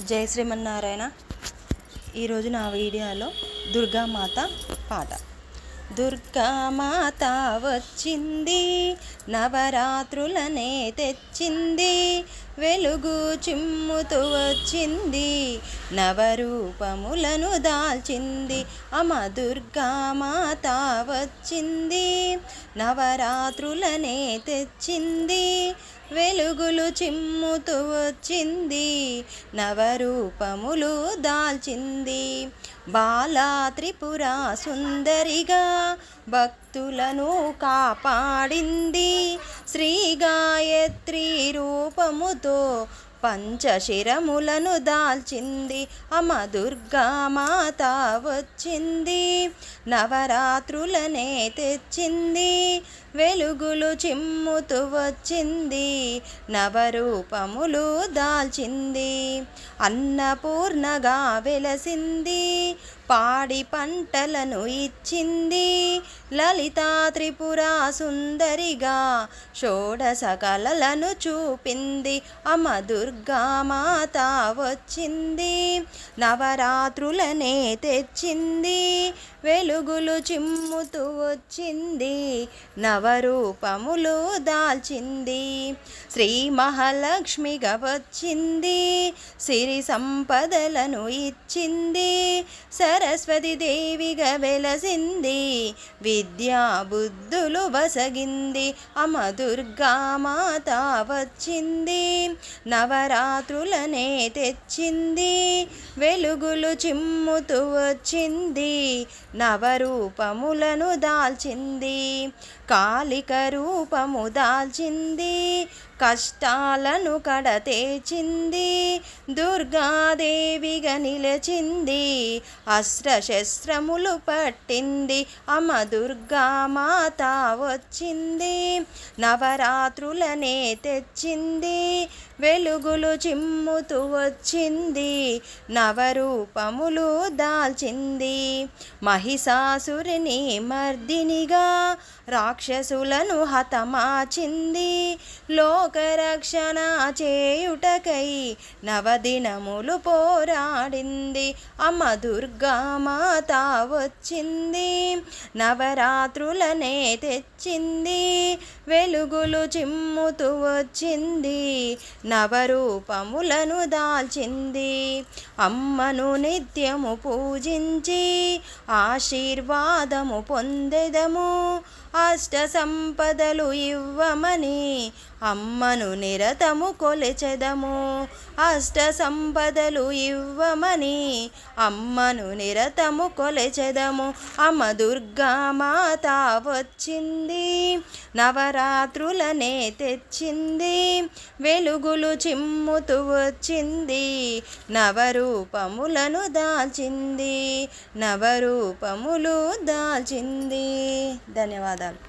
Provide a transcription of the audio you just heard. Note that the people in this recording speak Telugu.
జై శ్రీమన్నారాయణ. ఈరోజు నా వీడియోలో దుర్గామాత పాట. దుర్గామాత వచ్చింది, నవరాత్రులనే తెచ్చింది, వెలుగు చిమ్ముతూ వచ్చింది, నవరూపములను దాల్చింది. అమ్మ దుర్గామాత వచ్చింది, నవరాత్రులనే తెచ్చింది, వెలుగులు చిమ్ముతూ వచ్చింది, నవరూపములు దాల్చింది. బాలా త్రిపుర సుందరిగా భక్తులను కాపాడింది, శ్రీ గాయత్రి రూపముతో పంచశిరములను దాల్చింది. అమ్మ దుర్గామాత వచ్చింది, నవరాత్రులనే తెచ్చింది, వెలుగులు చిమ్ముతూ వచ్చింది, నవరూపములు దాల్చింది. అన్నపూర్ణగా వెలసింది, పాడి పంటలను ఇచ్చింది, లలితా త్రిపుర సుందరిగా షోడశ కళలను చూపింది. అమ్మ దుర్గామాత వచ్చింది, నవరాత్రులనే తెచ్చింది, వెలుగులు చిమ్ముతూ వచ్చింది, నవరూపములు దాల్చింది. శ్రీ మహాలక్ష్మిగా వచ్చింది, సిరి సంపదలను ఇచ్చింది, సరస్వతి దేవిగా వెలసింది, విద్యా బుద్ధులు వసగింది. అమ్మ దుర్గామాత వచ్చింది, నవరాత్రులనే తెచ్చింది, వెలుగులు చిమ్ముతూ వచ్చింది, నవరూపములను దాల్చింది. కాళిక రూపము దాల్చింది, కష్టాలను కడతేచింది, దుర్గాదేవిగా నిలచింది, అస్త్రశస్త్రములు పట్టింది. అమ్మ దుర్గామాత వచ్చింది, నవరాత్రులనే తెచ్చింది, వెలుగులు చిమ్ముతూ వచ్చింది, నవరూపములు దాల్చింది. మహిషాసురుని మర్దినిగా రాక్షసులను హతమార్చింది, లోకరక్షణ చేయుటకై నవదినములు పోరాడింది. అమ్మ దుర్గామాత వచ్చింది, నవరాత్రులనే తెచ్చింది, వెలుగులు చిమ్ముతూ వచ్చింది, నవరూపములను దాల్చింది. అమ్మను నిత్యము పూజించి ఆశీర్వాదము పొందెదము, అష్ట సంపదలు ఇవ్వమని అమ్మను నిరతము కొలిచెదము, అష్ట సంపదలు ఇవ్వమని అమ్మను నిరతము కొలిచెదము. అమ్మ దుర్గామాత వచ్చింది, నవరాత్రులనే తెచ్చింది, వెలుగులు చిమ్ముతూ వచ్చింది, నవరూపములను దాల్చింది, నవరూపములు దాల్చింది. ధన్యవాదాలు.